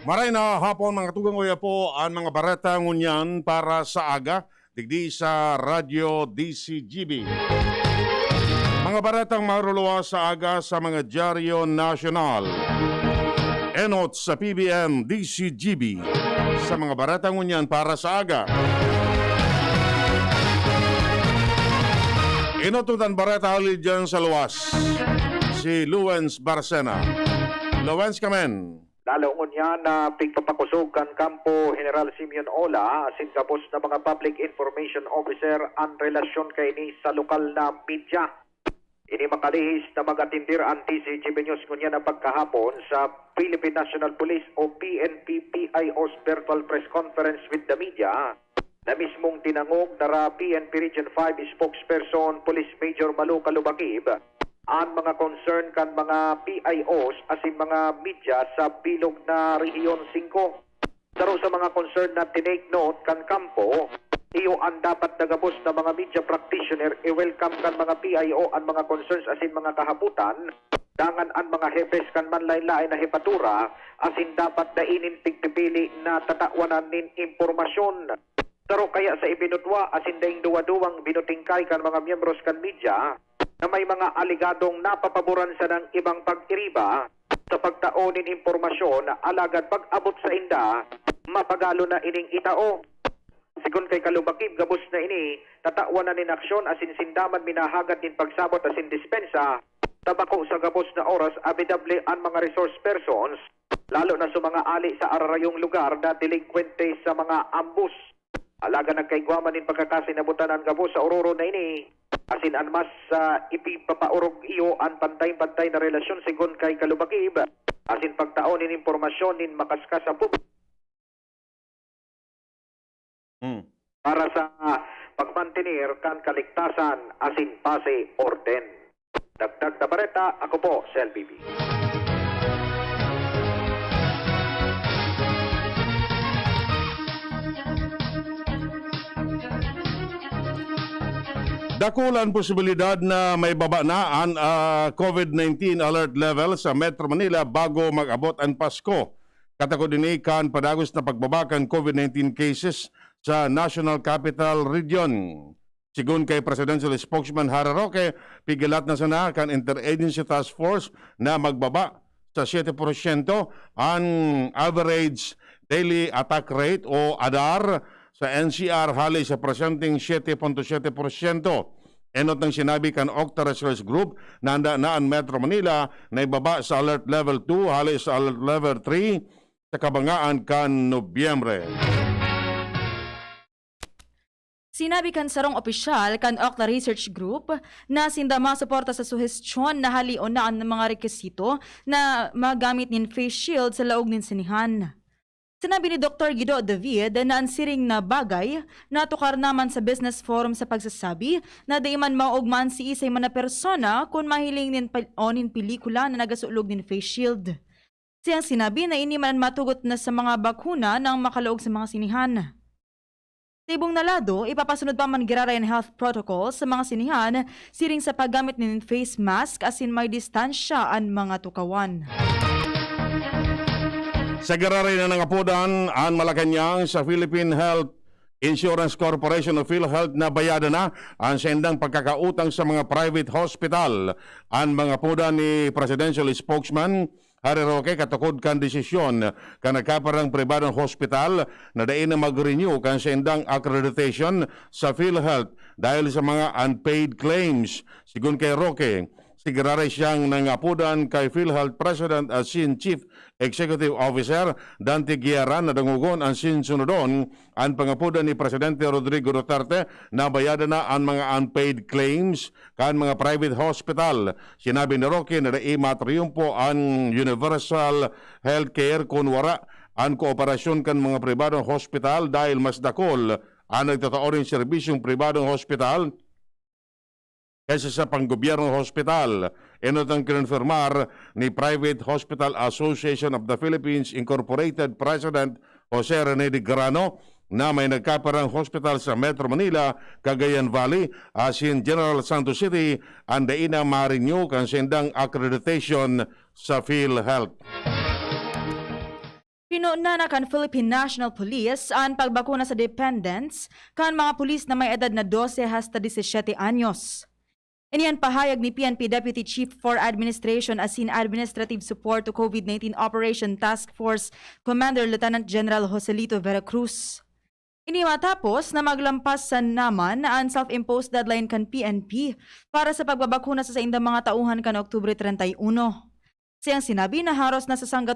Maray na hapon mga tugang kuya po ang mga bareta ngunyan para sa aga digdi sa Radyo DZGB. Mga baretang maruluwa sa aga sa mga dyaryo nasyonal. Enot sa PBN DZGB sa mga bareta ngunyan para sa aga. Inotutan bareta halid dyan sa luwas. Si Luwens Barcena. Luwens kamen. Lalo ngunyan na pigpapakusog kan Kampo General Simeon Ola asin kapos na mga Public Information Officer ang relasyon kay ni sa lokal na media. Ini makalihis na magatindir ang DZGB News ngunyan na pagkahapon sa Philippine National Police o PNP PIO's virtual press conference with the media na mismong tinangog na PNP Region 5 spokesperson Police Major Malu Kalubakib ang mga concern kan mga PIOs asin mga media sa bilog na Region 5. Saro sa mga concern na tinake note kan kampo, iyo ang dapat nagabos na mga media practitioner i-welcome kan mga PIO ang mga concerns asin mga kahaputan, dangan ang mga hepes kan manlain-lain na hepatura asin dapat na inin pigpipili na tatawanan nin impormasyon. Saro kaya sa ibinutwa asin daing duwa-duwang binutingkay kan mga miyembros kan media na may mga aligadong napapaboran sa ng ibang pag-iriba sa pagtaonin impormasyon alagad pag-abot sa inda, mapagalo na ining itao. Sigun kay Kalubakib, gabos na ini, tatawan na nin aksyon asin sindaman minahagad nin pagsabot asin dispensa, tabako sa gabos na oras abidable ang mga resource persons, lalo na sa mga ali sa ararayong lugar na delinkwente sa mga ambus. Alaga nagkaigwaman nin pagkakasinabutan ang gabos sa ororo na ini, asin ang mas ipipapaurog iyo ang pantay-pantay na relasyon sigon kay Kalubakib, asin pagtaon nin impormasyon nin makaskas sa publiko para sa pagmantenir kan kaligtasan asin pase orden. Dagdag na Bareta, ako po, si LBB. Dakulan posibilidad na may baba na ang COVID-19 alert level sa Metro Manila bago mag-abot ang Pasko. Katakod din kan padagos na pagbabakan COVID-19 cases sa National Capital Region. Sigun kay Presidential Spokesman Harry Roque, pigilat na sana kan Interagency Task Force na magbaba sa 7% ang average daily attack rate o ADAR sa NCR hali sa presenting 7.7%. Enot ng sinabi kan Octa Research Group na handa na ang Metro Manila na ibaba sa Alert Level 2 hali sa Alert Level 3 sa kabangaan kan Nobyembre. Sinabi kan sarong opisyal kan Octa Research Group na sindama suporta sa suhestyon na halion na ang mga rekisito na magamit nin face shield sa laog nin sinihan. Sinabi ni Dr. Guido David na ang siring na bagay na tukar naman sa business forum sa pagsasabi na di man maugman si isay man na persona kung mahiling nin pelikula na nagasulog nin face shield. Siyang sinabi na ini man matugot na sa mga bakuna ng makalaog sa mga sinihan. Sa ibong nalado, ipapasunod pa man giraray ang health protocol sa mga sinihan siring sa paggamit nin face mask asin may distansya ang mga tukawan. Sa gararay na nangapudan ang Malacanang sa Philippine Health Insurance Corporation of PhilHealth na bayada na ang sendang pagkakautang sa mga private hospital. Ang mga pudan ni Presidential Spokesman Harry Roque katukod kan desisyon kan nagkaparang pribadong hospital na dain na mag-renew kan sendang accreditation sa PhilHealth dahil sa mga unpaid claims. Sigun kay Roque, siguraray siyang nangapudan kay PhilHealth President at Sin Chief Executive Officer Dante Guerra na dangugon ang sinsunodon ang pangapudan ni Presidente Rodrigo Duterte na bayada na ang mga unpaid claims kan mga private hospital. Sinabi ni Roque na dai matriumpo ang universal healthcare kung wara ang kooperasyon kan mga pribadong hospital dahil mas dakol ang nagtataoring serbisyong pribadong hospital kaysa sa panggobyernong hospital. Enot ang kinonfirmar ni Private Hospital Association of the Philippines Incorporated President Jose Rene de Grano na may nagkaparang hospital sa Metro Manila, Cagayan Valley, asin General Santos City, ang daina ma-renew kan sendang accreditation sa PhilHealth. Pinuna na kan Philippine National Police ang pagbakuna sa dependents kan mga pulis na may edad na 12 hasta 17 anyos. Iniyan pahayag ni PNP Deputy Chief for Administration as in Administrative Support to COVID-19 Operation Task Force Commander Lieutenant General Joselito Veracruz. Ini matapos na maglampas sa naman ang self-imposed deadline kan PNP para sa pagbabakuna sa indang mga tauhan kan Oktubre 31. Siyang sinabi na haros na sa 100%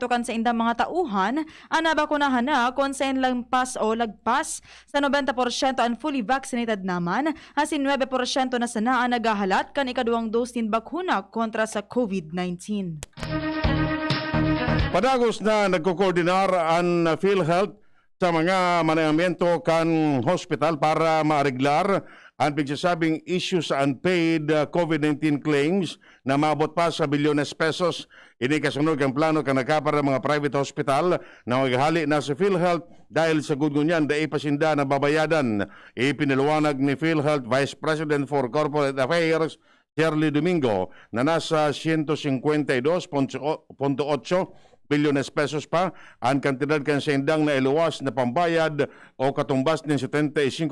kan sa indang mga tauhan ang nabakunahan na kung sa lampas o lagpas sa 90% ang fully vaccinated naman hasin 9% na sana ang nagahalat kan ikaduang dose din bakuna kontra sa COVID-19. Padagos na nagkokoordinar ang PhilHealth sa mga manayamento kan hospital para maariglar ang pigsasabing issue sa unpaid COVID-19 claims na maabot pa sa bilyones pesos. Ini kasunod ang plano kan nakapara mga private hospital na maghali na sa PhilHealth dahil sa gudgunyan dai pasinda na babayadan. Ipinaliwanag ni PhilHealth Vice President for Corporate Affairs Shirley Domingo na nasa 152.8 bilyones pesos pa ang kantidad kan sendang na iluwas na pambayad o katumbas ng 75%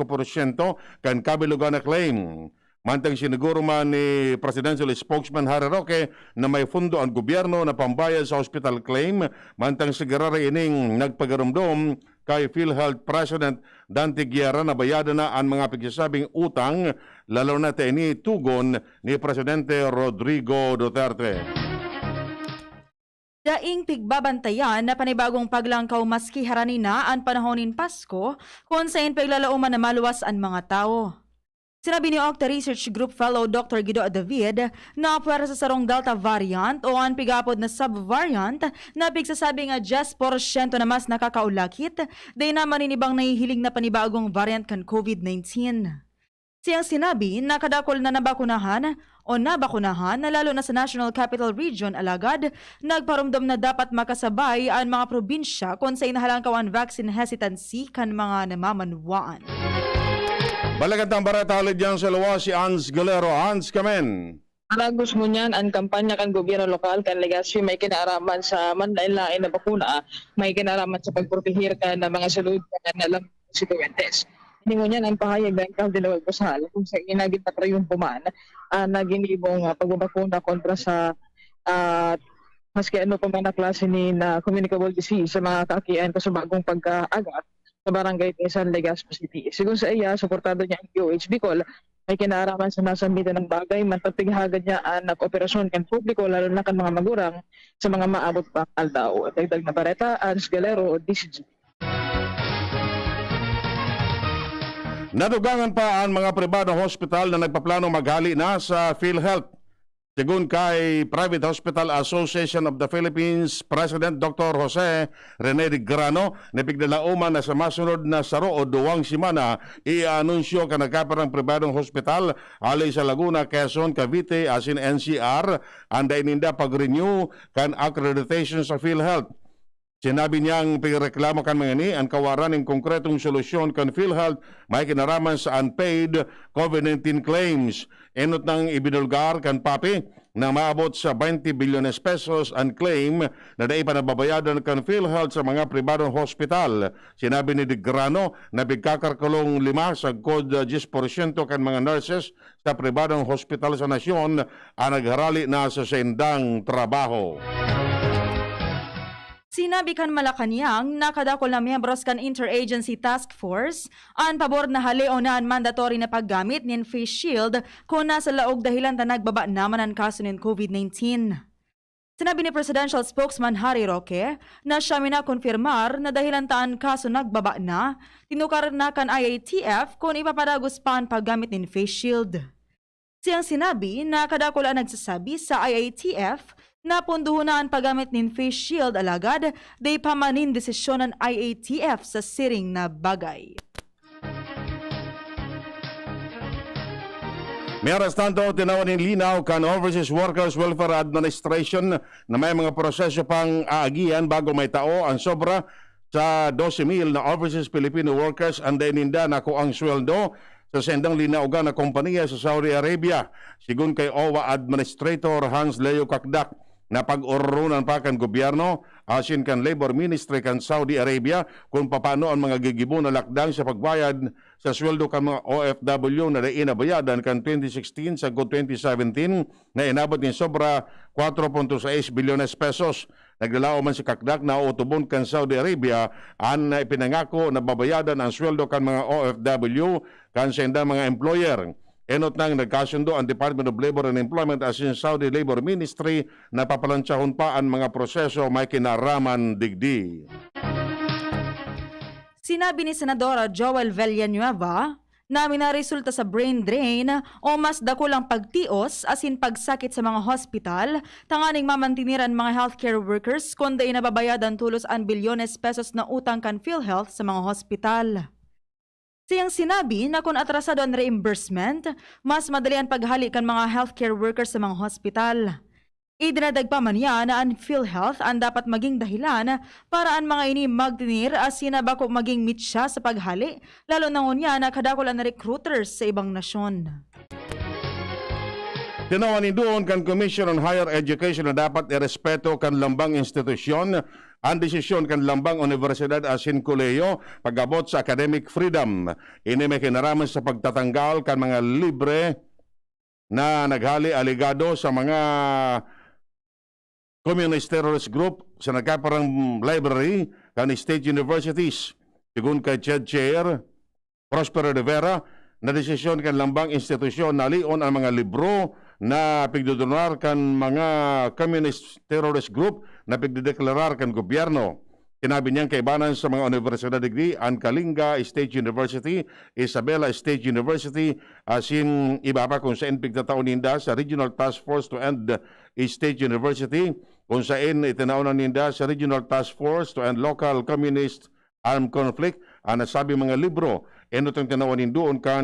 kan kabilugan na claim. Mantang siniguro man ni Presidential Spokesman Harry Roque na may fundo ang gobyerno na pambayad sa hospital claim, mantang sigurari ining nagpagarumdom kay PhilHealth President Dante Guerra na bayadan na ang mga pigsasabing utang, lalo na ini tugon ni Presidente Rodrigo Duterte. Daing pigbabantayan na panibagong paglangkaw maski harani na ang panahonin Pasko kung saan paglalauman na maluwas ang mga tao. Sinabi ni Octa Research Group Fellow Dr. Guido David na puwera sa sarong Delta variant o ang pigapod na subvariant na pigsasabi nga 10% na mas nakakaulakit dahil naman inibang nahihiling na panibagong variant kan COVID-19. Siyang sinabi na kadakol na nabakunahan o nabakunahan na lalo na sa National Capital Region alagad, nagparumdam na dapat makasabay ang mga probinsya kung sa inahalangkawan vaccine hesitancy kan mga namamanwaan. Balagat ang Bareta ulit dyan sa luwa si Hans Galero. Hans, kamen. Alagos mo niyan, ang kampanya kan gobyerno lokal, kan legasyon, may kinaraman sa manlain-lain na bakuna, may kinaraman sa pagprotehir ka ng mga salud na alam si Duwentes. Hindi mo niyan ang pahayag ng Kaldilawag Basal kung sa inagin patrayong puman na ginibong pagbabakuna kontra sa maski ano pa man na klase ni na communicable disease sa mga kakian ko sa bagong pagkaagat sa barangay San Legazpo City. Sigun sa iya, suportado niya ang DOH Bicol, may kinaraman sa nasambitan ng bagay, matapighagan niya ang operasyon kan publiko, lalo na kan mga magurang sa mga maabot pa aldaw. At dagdag na Bareta, Hans Galero, DZGB. Nadugangan pa ang mga pribadong hospital na nagpaplano maghali na sa PhilHealth. Sigun kay Private Hospital Association of the Philippines President Dr. Jose Rene de Grano, napigdalauman na sa masunod na saro o duwang simana, i-anunsyo ka nagkaparang pribadong hospital alay sa Laguna, Quezon, Cavite, asin NCR, anda ininda pag-renew kan accreditation sa PhilHealth. Sinabi niyang pagreklamo kan mga ni ang kawaran ng konkretong solusyon kan PhilHealth may kinaraman sa unpaid COVID-19 claims. Enot nang ibinulgar kan papi na maabot sa 20 bilyones pesos ang claim na naipanababayadan kan PhilHealth sa mga pribadong hospital. Sinabi ni De Grano na bigkakarkulong 5 sa kod 10% kan mga nurses sa pribadong hospital sa nasyon ang nagharali na sa sendang trabaho. Sinabi kan Malacanang na kadakol na miyembros kan Interagency Task Force ang pabor na haleo na ang mandatory na paggamit ng face shield kung nasa laog dahilan na nagbaba naman ang kaso ng COVID-19. Sinabi ni Presidential Spokesman Harry Roque na siya minakonfirmar na dahilan taan kaso nagbaba na, tinukar na kan IATF kung ipapadagos pa ang paggamit ng face shield. Siyang sinabi na kadakol ang nagsasabi sa IATF na punduhon na ang paggamit ng face shield alagad, day pamanin desisyon ng IATF sa siring na bagay. May arestando tinawan ng linaw kan Overseas Workers Welfare Administration na may mga proseso pang aagian bago may tao ang sobra sa 12,000 na overseas Filipino workers ang daininda na ko ang sweldo sa sendang linaugan na kompanya sa Saudi Arabia. Sigun kay OWA Administrator Hans Leo Kakdak, na pag-urunan pa kan gobyerno asin kan Labor Ministry kan Saudi Arabia kung paano ang mga gigibo na lakdang sa pagbayad sa sweldo kan mga OFW na inabayadan kan 2016 sa 2017 na inabot ni sobra 4.6 bilyones pesos. Naglalao man si kakdak na utubon kan Saudi Arabia an na ipinangako na babayadan ang sweldo kan mga OFW kan sa mga employer. Enot nang nagkasundo ang Department of Labor and Employment as in Saudi Labor Ministry na papalansyahon pa ang mga proseso may kinaraman digdi. Sinabi ni Senadora Joel Villanueva na minaresulta sa brain drain o mas dakulang pagtios asin pagsakit sa mga hospital, tanganing mamantiniran mga healthcare workers kundi inababayadan tulos ang bilyones pesos na utang kan PhilHealth sa mga hospital. Siyang sinabi na kung atrasado ang reimbursement, mas madali ang paghali kan mga healthcare workers sa mga hospital. Idinadagdag pa man niya na ang PhilHealth ang dapat maging dahilan para ang mga ini magtinir asin na bako maging mitsya sa paghali, lalo na ngunya na kadakol ang recruiters sa ibang nasyon. Tinawan ni doon kan Commission on Higher Education na dapat irespeto kan lambang institusyon ang desisyon kan lambang universidad asin kolehiyo pag-abot sa academic freedom. Ini may kinaraman sa pagtatanggal kan mga libre na naghali aligado sa mga communist terrorist group sa nagkaparang library kan state universities. Sigun kay Chair Prospero de Vera, na desisyon kan lambang institusyon na lion ang mga libro na pigdodonar kan mga communist terrorist group na pigdedeklarar kan gobyerno. Sinabi niyang kaibanan sa mga universidad degree ang Kalinga State University, Isabela State University, asin iba pa kung saan pigtataon ninda sa Regional Task Force to End State University, kung saan itinaunan ninda sa Regional Task Force to End Local Communist Armed Conflict, ang nasabi mga libro. Eno itong tinawanin doon kan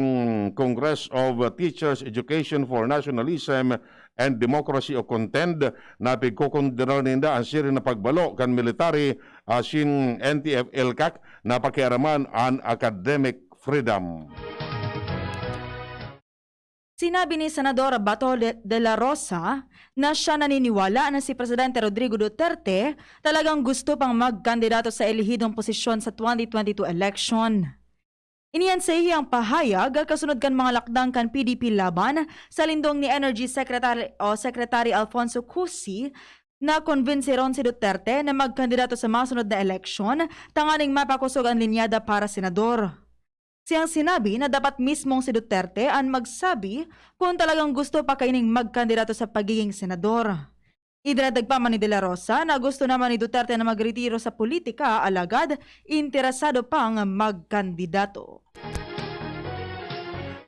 Congress of Teachers Education for Nationalism and Democracy o Contend na pigkukundira ninda ang siri na pagbalo kan military asin NTF-LCAC na pakiaraman ang academic freedom. Sinabi ni Senadora Bato de la Rosa na siya naniniwala na si Presidente Rodrigo Duterte talagang gusto pang magkandidato sa elihidong posisyon sa 2022 election. Iniyan sa iyang pahayag kasunod kan mga lakdang kan PDP laban sa lindong ni Energy Secretary Alfonso Cusi na konbensiron si Duterte na magkandidato sa masunod na eleksyon tanganing mapakusog ang linyada para senador. Siyang sinabi na dapat mismong si Duterte ang magsabi kung talagang gusto pa kaining magkandidato sa pagiging senador. Idinadagdag pa man ni De La Rosa na gusto naman ni Duterte na magretiro sa politika, alagad interesado pang magkandidato.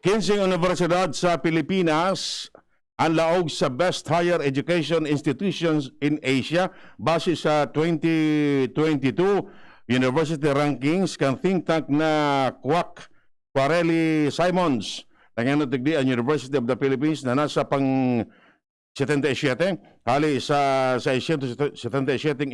15 universidad sa Pilipinas ang laog sa Best Higher Education Institutions in Asia base sa 2022 University Rankings kan think tank na Kwak Quarelli Simons. Nangyano tigdi ang University of the Philippines na nasa pang 77 hali sa 77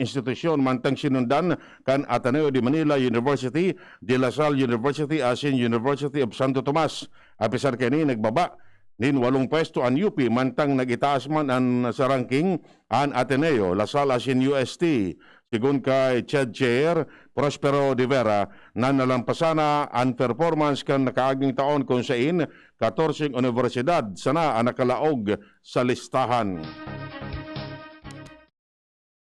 institusyon mantang sinundan kan Ateneo de Manila University, De La Salle University, asin University of Santo Tomas. Apisar kini nagbaba nin 8 pwesto ang UP mantang nagitaas man ang sa ranking ang Ateneo, La Salle asin UST. Sigun kay Chair Prospero de Vera na nalampasana ang performance kan nakaaging taon kung saan 14 universidad sana ang nakalaog sa listahan.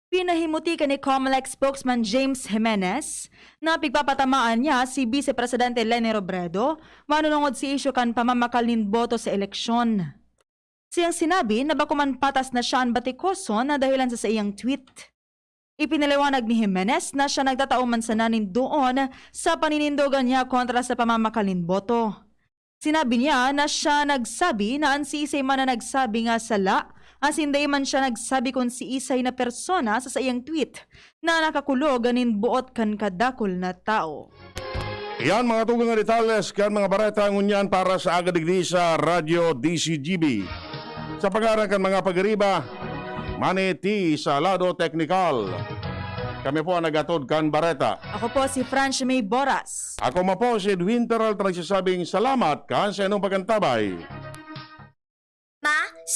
Pinahimuti ka ni COMELEC spokesman James Jimenez na pigpapatamaan niya si Vice Presidente Leni Robredo manunungod si isyu kan pamamakalin boto sa eleksyon. Siyang sinabi na bakuman patas na siya ang batikoson na dahilan sa iyang tweet. Ipinaliwanag ni Jimenez na siya nagtatauman sa nanin doon sa paninindogan niya kontra sa pamamakalin boto. Sinabi niya na siya nagsabi na ang si Isay man na nagsabi nga sala, as hindi man siya nagsabi kung si Isay na persona sa iyang tweet na nakakulog ganin buot kan kadakol na tao. Yan mga tugang nga detalles kan mga bareta ngunyan para sa agadigdi sa Radyo DZGB. Sa pangarang kan mga pagriba, Maniti sa lado teknikal. Kami po ang nagatod kan Bareta. Ako po si Francia Borras. Ako po si Edwin Peralta nagsasabing salamat kan sa inyong pagkantabay.